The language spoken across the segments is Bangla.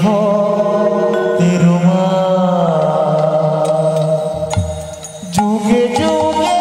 ভক্তের মা যুগে যুগে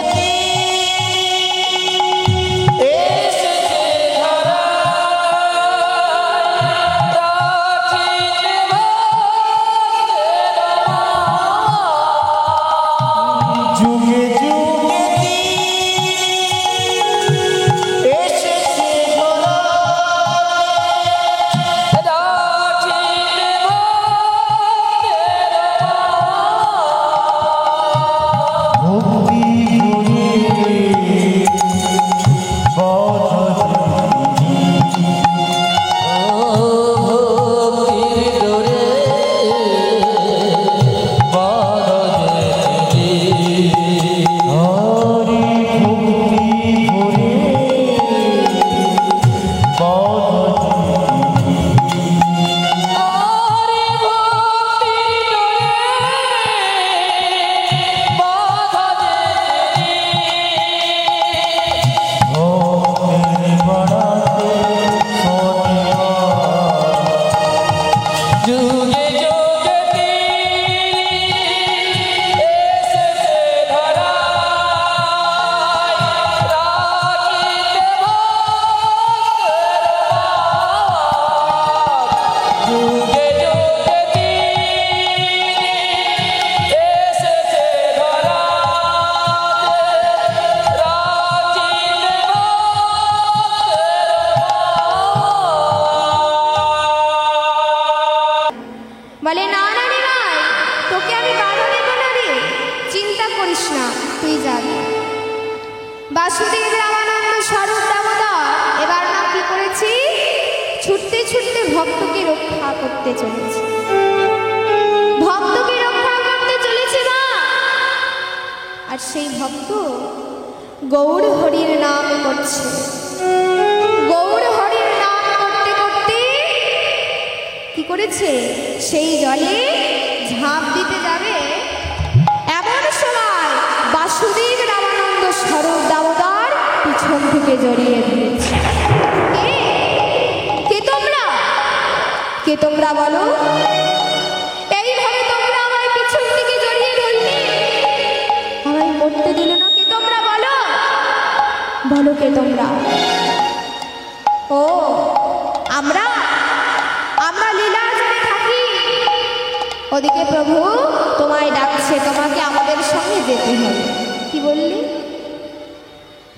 বলে না না রে ভাই, তোকে আমি বাধা দেব না রে, চিন্তা করিস না, তুই যাবি। বাসুদেব রামানন্দ স্বরূপ দামোদর এবার মা কি করেছি, ছুটতে ছুটতে ভক্তকে রক্ষা করতে চলেছে, ভক্তকে রক্ষা করতে চলেছে মা। আর সেই ভক্ত গৌর হরির নাম করছে, গৌর হরির নাম করতে করতে কি করেছে, সেই জলে ঝাঁপ দিতে যাবে, এমন সময় বাসুদেব রামানন্দ স্বরূপ দামোদর পিছন থেকে জড়িয়ে ধরেছে। কে তোমরা, কে তোমরা বলো, এইভাবে তোমরা আমায় পিছন থেকে জড়িয়ে ধরলে, আমায় মরতে দিল না, কে তোমরা বলো, বলো কে তোমরা। ও আমরা লীলা জলে থাকি, ওদিকে প্রভু তোমায় ডাকছে, তোমাকে আমাদের সঙ্গে যেতে হবে। কি বললি,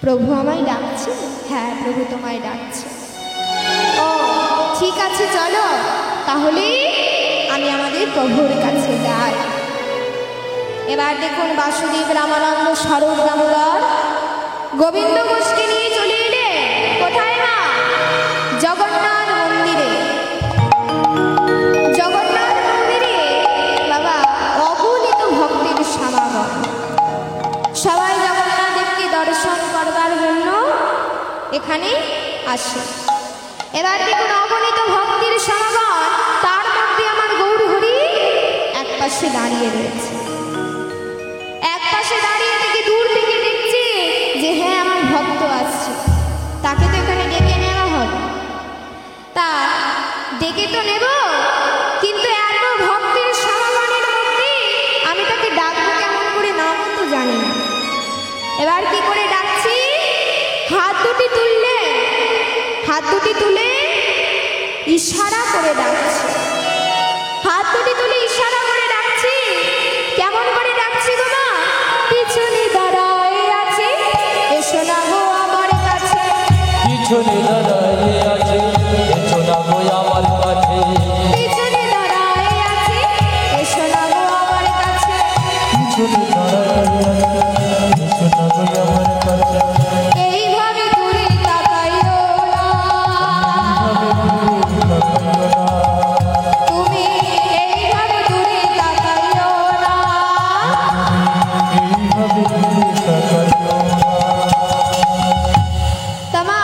প্রভু আমায় ডাকছে? হ্যাঁ প্রভু তোমায় ডাকছে। ও ঠিক আছে চলো তাহলে আমি আমাদের প্রভুর কাছে যাই। এবার দেখুন বাসুদেব রামানন্দ স্বরূপ দামোদর গোবিন্দ ঘোষকে নিয়ে চলে এলে কোথায় না, জগন্নাথ মন্দিরে। জগন্নাথ মন্দিরে বাবা অগণিত ভক্তের সমাগম, সবাই জগন্নাথ দেবকে দর্শন করবার জন্য এখানে আসে। এবার দেখুন অগণিত ভক্তের সমাগম, তার মধ্যে আমার গৌর হরি এক পাশে দাঁড়িয়ে রয়েছে, এক পাশে দাঁড়িয়ে থেকে দূর থেকে দেখছে যে হ্যাঁ আমার ভক্ত আসছে, তাকে তো এখানে ডেকে নেওয়া হবে। তা ডেকে তো নেব, কিন্তু এত ভক্তের সমাগমের মধ্যে আমি তাকে ডাকবো কেমন করে, নাম তো জানি না। এবার কি করে ডাকছি, হাত দুটি তুললে, হাত দুটি তুলে ইশারা করে ডাকছি, হাত দুটি তুলে ইশারা করে ডাকছি। কেমন করে ডাকছি বাবা, পিছনে দাঁড়ায় আছে এসো না গো আমার কাছে, পিছনে দাঁড়ায় আছে এসো না গো আমার কাছে, পিছনে দাঁড়ায় আছে এসো না গো আমার কাছে, পিছনে দাঁড়ায় আছে এসো না গো আমার কাছে। এইভাবে দূরে তাকাইও না, তুমি এইভাবে দূরে তাকাইও না, তামা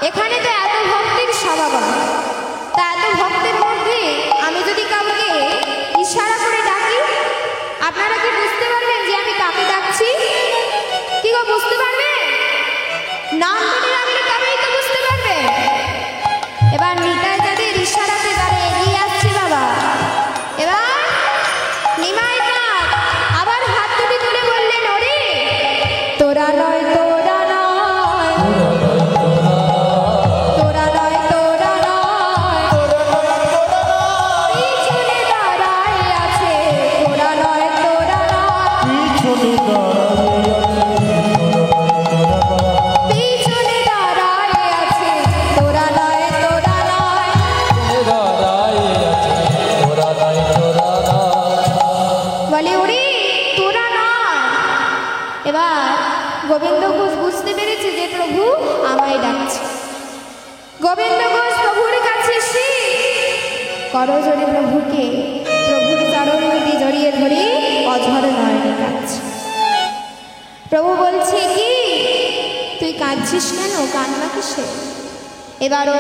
এখানে তো এত ভক্তের সমাগম, তা এত ভক্তের মধ্যে আমি যদি কাউকে ইশারা করে ডাকি, আপনারা কি বুঝতে পারবেন যে আমি কাকে ডাকছি? কি গো বুঝতে পারবে? নাম ধরে ডাকলে তবেই তো বুঝতে পারবে। এবার নিতাই যাদের ইশারাতে যারা এগিয়ে আসছে গোবিন্দ ঘোষ প্রভুর কাছে এসে করজোড়ে প্রভুকে প্রভুর চরণ দুটি জড়িয়ে ধরে অঝর নয়নে কাঁদছে। প্রভু বলছে কি, তুই কাঁদছিস কেন, কান্না কিসে? এবারও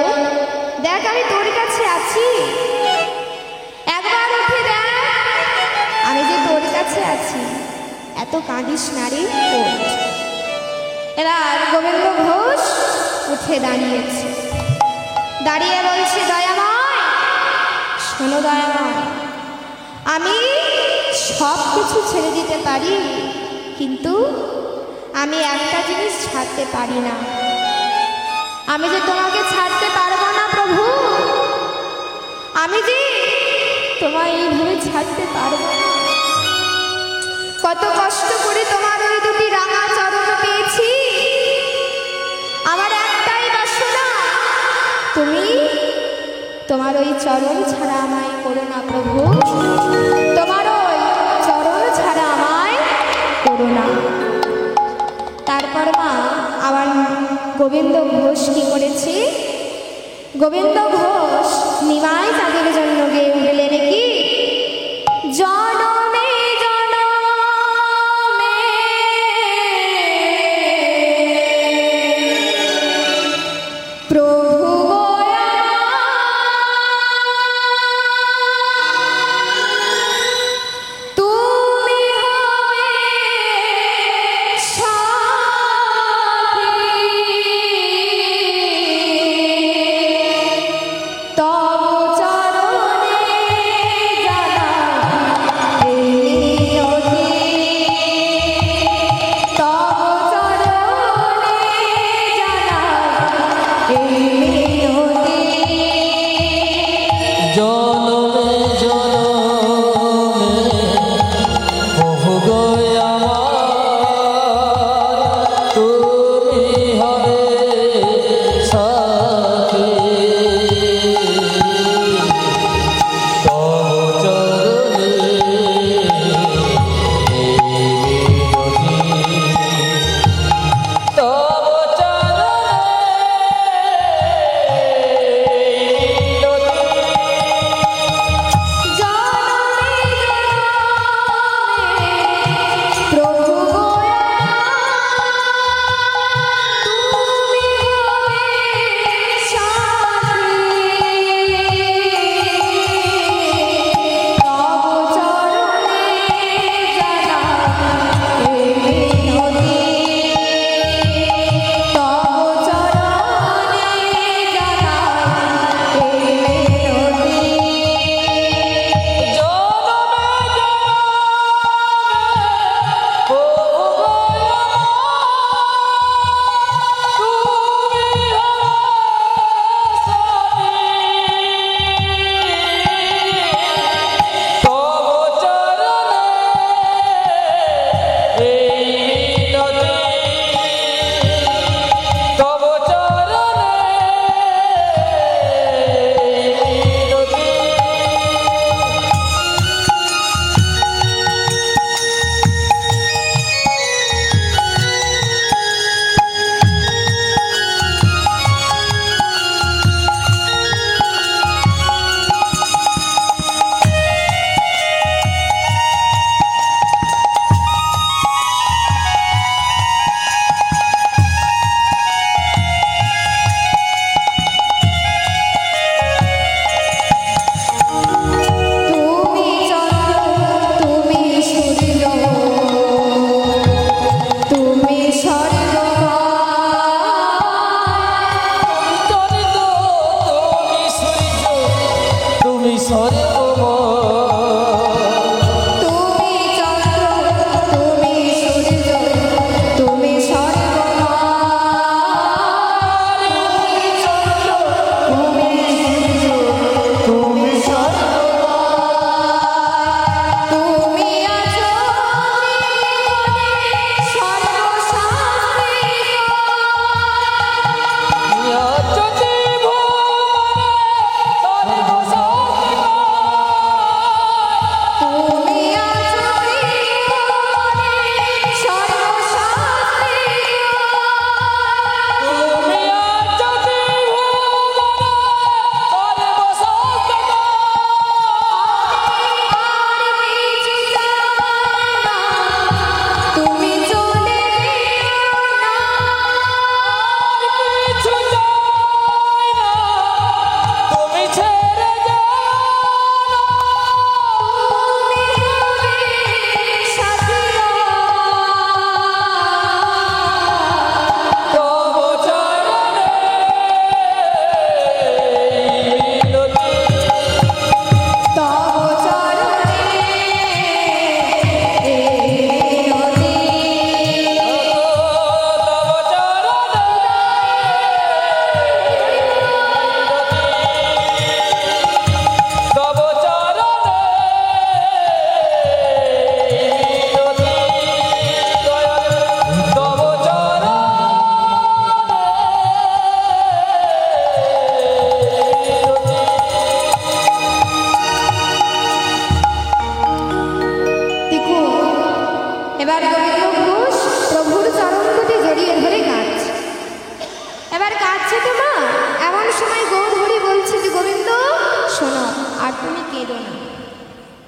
দেখ আমি তোর কাছে আছি, একবার উঠে দেখ আমি যে তোর কাছে আছি, এত কাঁদিস নারী ওঠ। এবার গোবিন্দ ঘোষ উঠে দাঁড়িয়েছে, দাঁড়িয়ে বলছে, দয়াময় শোনো দয়াময়, আমি সব কিছু ছেড়ে দিতে পারি, কিন্তু আমি একটা জিনিস ছাড়তে পারি না। আমি যে তোমাকে ছাড়তে পারবো না প্রভু, আমি যে তোমায় এইভাবে ছাড়তে পারবো না। কত কষ্ট করে তোমার ওই দুটি রাঙা চরণ পেয়েছি, আমার একটাই বাসনা, তুমি তোমার ওই চরণ ছাড়া আমায় করো না প্রভু, তোমার ওই চরণ ছাড়া আমায় করো না। তারপর মা আমার গোবিন্দ ঘোষ কি করেছে, গোবিন্দ ঘোষ নিমাই তাদের জন্য গেয়ে উঠলেন কি, জনমে জনমে প্রভু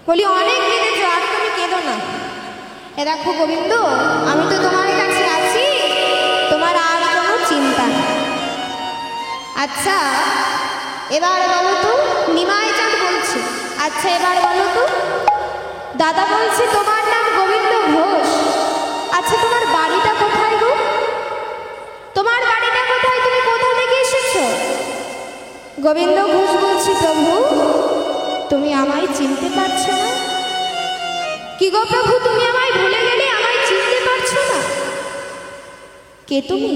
বলি অনেক কেঁদেছো, আর তুমি কেঁদো না। এ দেখো গোবিন্দ, আমি তো তোমার কাছে আছি, তোমার আর কোনো চিন্তা নেই। আচ্ছা এবার বলো তো, নিমাই চাঁদ বলছে, আচ্ছা এবার বলো তো, দাদা বলছে তোমার নাম গোবিন্দ ঘোষ, আচ্ছা তোমার বাড়িটা কোথায় গো? তোমার বাড়িটা কোথায়, তুমি কোথা থেকে এসেছো? গোবিন্দ ঘোষ বলছি, প্রভু তুমি আমায় চিনতে পারছো না? কি গো প্রভু, তুমি আমায় ভুলে গেলে, আমায় চিনতে পারছো না? কে তুমি,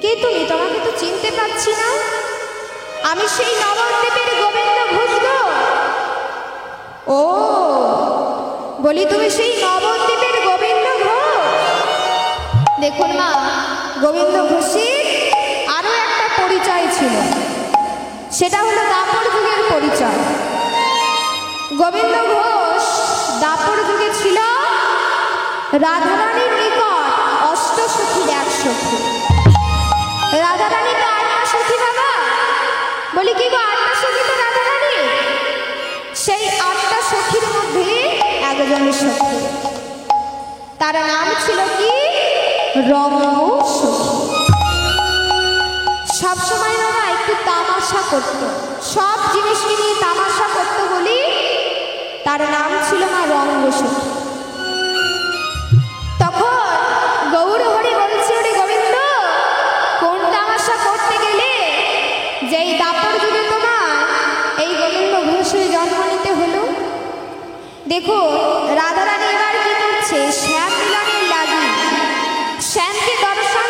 কে তুমি? তোমাকে তো চিনতে পারছি না। আমি সেই নবদ্বীপের গোবিন্দ ঘোষ গো। ও বলি তুমি সেই নবদ্বীপের গোবিন্দ ঘোষ? দেখুন মা, গোবিন্দ ঘোষের আরো একটা পরিচয় ছিল, সেটা হলো দাপর যুগের পরিচয়। গোবিন্দ ঘোষ দাপর যুগে ছিল রাধারানীর নিকট অষ্টসখীর এক সখী। রাধারানী তো আটটা সখী বাবা। বলি কি গো, আটটা সখী তো রাধারানী। সেই আটটা সখীর মধ্যে একজন সখী, তার নাম ছিল কি? রঙ্গ সখী। সবসময় বাবা একটু তামাশা করত, সব জিনিসকে নিয়ে তামাশা করতো বলি তার নাম ছিল মা রঙ্গ সখী। তখন গৌর হরি বলছে, ওরে গোবিন্দ, কোন তামাশা করতে গেলে যেই দাপর যুগে তোমার এই গোবিন্দ ঘোষের জন্ম নিতে হলো? দেখো রাধারানী এবার কি করছে, শ্যাম মিলনের লাগি, শ্যামকে দর্শন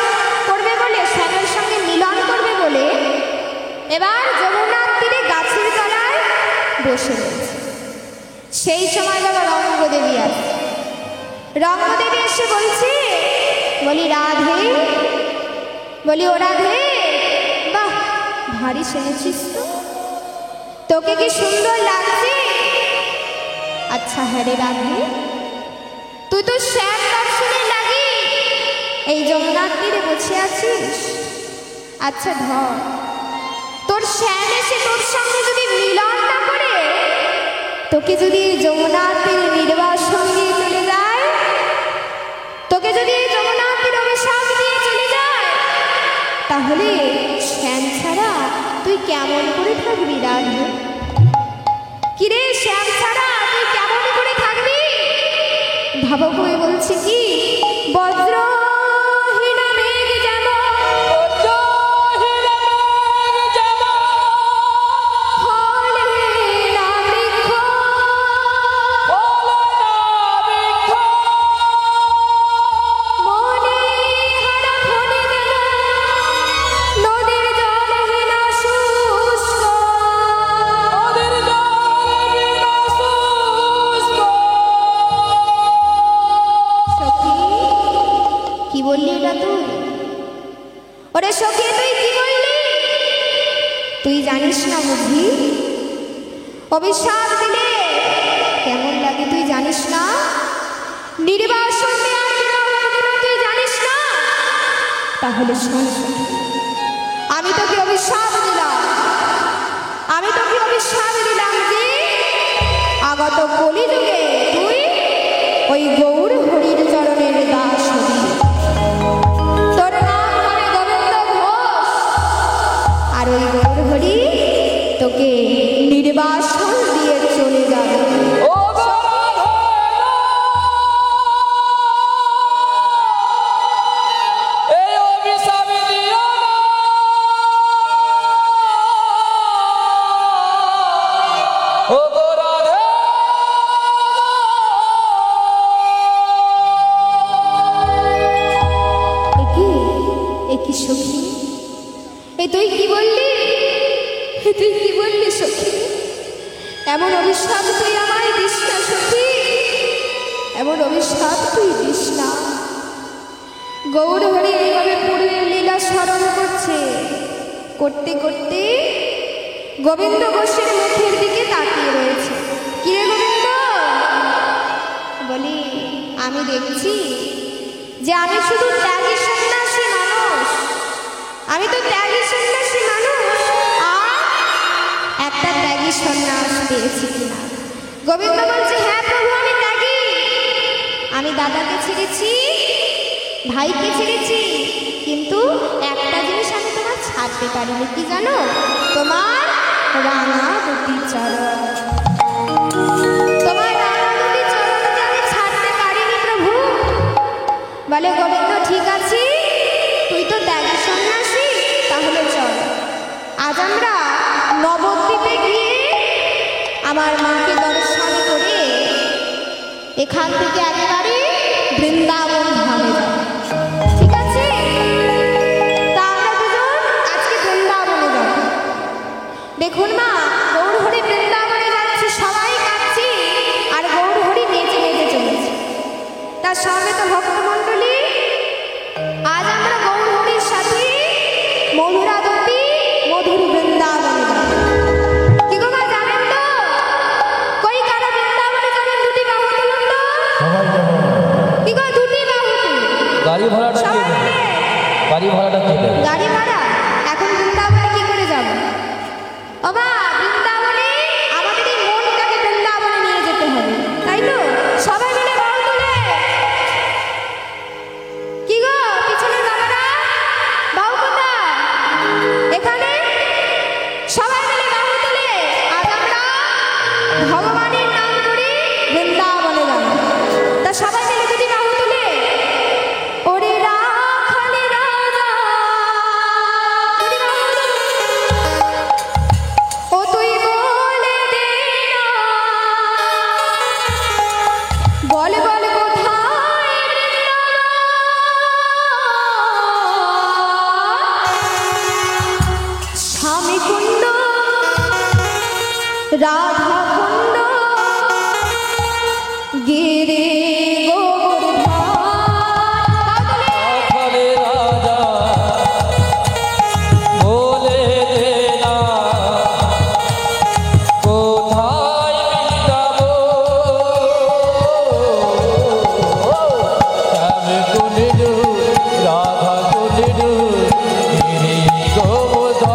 করবে বলে, শ্যামের সঙ্গে মিলন করবে বলে এবার যমুনার তীরে গাছের তলায় বসে রয়েছে। সেই সময় বাবা রঙ্গদেবী আসে। রঙ্গদেবী এসে বলছে, বলি রাধে, বলি ও রাধে, বাহ ভারী সেনেছিস তো, তোকে কি সুন্দর লাগছে। আচ্ছা হ্যাঁ রে রাধে, তুই তো শ্যাম দর্শনে লাগি এই যমুনার তীরে বসে আছিস। আচ্ছা ধর, তোর শ্যাম এসে তোর সঙ্গে যদি মিলন না করে, তোকে যদি যমুনার তীরে নির্বাসন দিয়ে চলে যায়, তোকে যদি এই যমুনার তীরে অভিশাপ দিয়ে চলে যায়, তাহলে শ্যাম ছাড়া তুই কেমন করে থাকবি রাধে? কিরে শ্যাম ছাড়া তুই কেমন করে থাকবি? ভাবক হয়ে বলছে কি, বজ্রহীনা মেঘ যেমন, ফলহীনা বৃক্ষ, মনে হারা ফণি যেন নদীর জলহীনা শুষ্ক। সখী কি বললি এটা তুই? ওরে সখী তুই কি বললি? তুই জানিস না বুঝি অভিশাপ দিলে কেমন লাগে, তুই জানিস না? নির্বাসন দেওয়ার জন্য তুই জানিস না? তাহলে শোন সখী, আমি তোকে অভিশাপ দিলাম, আমি তোকে অভিশাপ দিলাম যে আগত কলিযুগে তুই ওই গৌর হরির চরণের দাস হবি। তোর নাম হবে গোবিন্দ ঘোষ, আর ওই গৌর হরি তোকে নির্বাসন দিয়ে চলে যাবে। একই সখী, এ তুই কি বললি? এ তুই কি বললি সখী? এমন অভিশাপ তুই আমায় দিস না সখী, এমন অভিশাপ তুই দিস না। গৌর হরি এইভাবে পূর্বের লীলা স্মরণ করছে, করতে করতে গোবিন্দ ঘোষের মুখের দিকে তাকিয়ে রয়েছে। কিরে গোবিন্দ, বলি আমি দেখছি যে আমি শুধু ত্যাগী সন্ন্যাসী মানুষ, আমি তো ত্যাগী সন্ন্যাসী মানুষ, আর একটা ত্যাগী সন্ন্যাস পেয়েছি কিনা গোবিন্দ বলছে, হ্যাঁ প্রভু আমি ত্যাগী। আমি দাদাকে ছেড়েছি, ভাইকে ছেড়েছি, কিন্তু একটা জিনিস আমি তোমার ছাড়তে পারিনি। কি জানো? তোমার রাঙা দুটি চরণ। তোমার রাঙা দুটি চরণকে আমি ছাড়তে পারিনি প্রভু। বলে গোবিন্দ, ঠিক আছে, তুই তো ত্যাগী সন্ন্যাসী, তাহলে চল আজ আমরা নবদ্বীপে গিয়ে আমার মাকে দর্শন করে এখান থেকে একেবারে বৃন্দাবন ধামে যাব। ঠিক আছে? তা আমরা দুজন আজকে বৃন্দাবনে যাব। দেখুন মা, গৌরহরি বৃন্দাবনে যাচ্ছে, সবাই কাঁদছে, আর গৌরহরি নেচে নেচে চলেছে। তার সঙ্গে তো ভক্তমণ্ডলী, আজ আমরা গৌরহরির সাথে মধুরাবতী মধুর বৃন্দাবনে যাব। কি গো মা, জানেন তো? কই কারা বৃন্দাবনে যাবেন? দুটি বাহু তুলুন তো। কি গো, দুটি বাহু তুলুন। গাড়ি ভাড়াটা কে দেবে? গাড়ি ভাড়াটা কে দেবে? গাড়ি ভাড়া এখন বৃন্দাবনে কি করে যাব? বাবা, বৃন্দাবনে আমাদের এই মনটাকে বৃন্দাবনে নিয়ে যেতে হবে, তাই তো? সবাই মিলে বাহু তুলে। কি গো পিছনের বাবারা, বাহু কোথায়? এখানে সবাই মিলে বাহু তুলে আজ আমরা ভগবানের নাম করে বৃন্দাবনে যাব। তা সবাই মিলে যদি বাহু তুলে, ওরে রাখালে রাজা, যদি বাহু তুলে, ও তুই বলে দে না, বল বল কোথায় স্বামী কুণ্ড রাধা কুণ্ড গিরে রাখালে রাজা বলে দে না, কোথায় যাব? শ্যাম কুণ্ড রাধা কুণ্ড গিরি গোবর্ধন।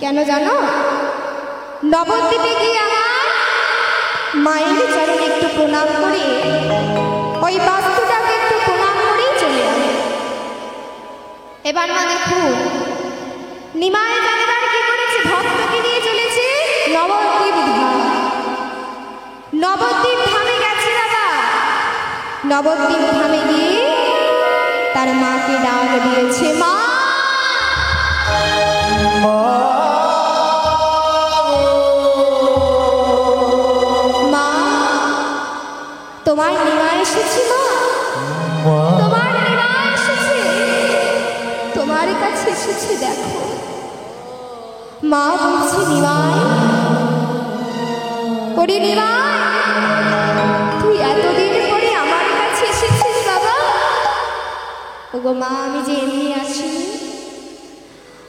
কেন জানো? নবদ্বীপে গিয়ে আমার মায়ের চরণে একটু প্রণাম করে ওই বাস্তুটাকে একটু প্রণাম করেই চলে যাবে। এবার মা দেখুন, নিমাই জানেবার কি করেছে? ভক্তকে নিয়ে চলেছে নবদ্বীপ ধাম। নবদ্বীপ ধামে গেছে বাবা। নবদ্বীপ ধামে গিয়ে তার মাকে ডাক দিয়েছে, মা মা, তোমার নিমা এসেছে। মা, তোমার নিমা এসেছে, তোমার কাছে এসেছে, দেখো। মা বলছে, নিমাই, ওরে নিমাই, তুই এতদিন পরে আমার কাছে এসেছিস বাবা। ওগো মা, আমি যে এমনি আসিনি।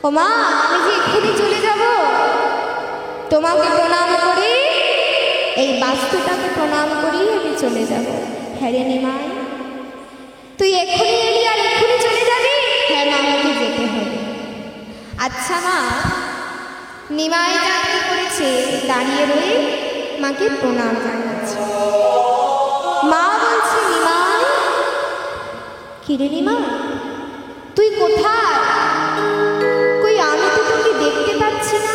ও মা, আমি যে এক্ষুনি চলে যাব। তোমাকে প্রণাম করি, এই বাস্তুটাকে প্রণাম করি আমি চলে যাব। হ্যাঁ রে নিমাই, তুই এক্ষুনি এলি আর এক্ষুনি চলে যাবি? হ্যাঁ মা, আমাকে যেতে হবে। আচ্ছা মা। নিমাই কি করেছে? দাঁড়িয়ে রয়ে মাকে প্রণাম জানাচ্ছে। মা বলছে, নিমাই, কিরে নিমাই, তুই কোথায়? কই, আমি তো তোকে দেখতে পাচ্ছি না।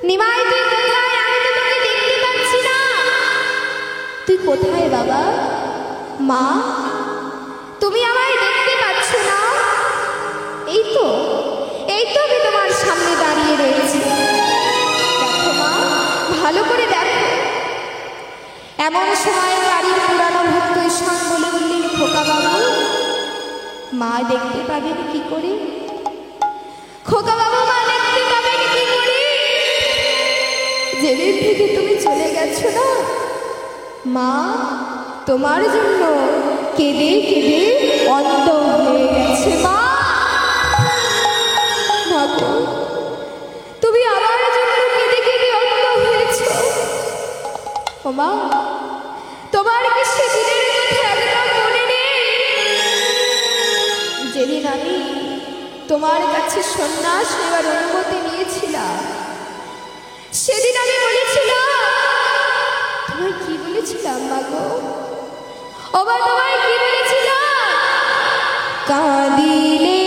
নিমাই, তুই কোথায়? আমি তো তোকে দেখতে পাচ্ছি না। তুই কোথায় বাবা? মা, তুমি আমায় দেখতে পাচ্ছ না? এই তো, এই তো আমি তোমার সামনে দাঁড়িয়ে রয়েছি। দেখো মা, ভালো করে দেখো। এমন সময় বাড়ির পুরানো ভক্ত ঈশ্বর বলে উঠলেন, খোকা বাবু, মা দেখতে পাবেন কি করে? খোকা বাবু, মা দেখতে পাবেন কি করে? যেদিন থেকে তুমি চলে গেছো না, মা তোমার জন্য কেঁদে কেঁদে অন্ধ হয়ে গেছে। মা, ভাবো, তুমি আমার জন্য কেঁদে কেঁদে অন্ধ হয়েছ। ও মা, তোমার কি সেদিনের কথা একদম মনে নেই? যেদিন আমি তোমার কাছে সন্ন্যাস নেওয়ার অনুমতি নিয়েছিলাম, সেদিন আমি বলেছিলাম, তোমায় কি বলেছিলাম মা গো? ও মা, তোমায় কি বলেছিলাম? কাঁদিলে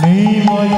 নিমাই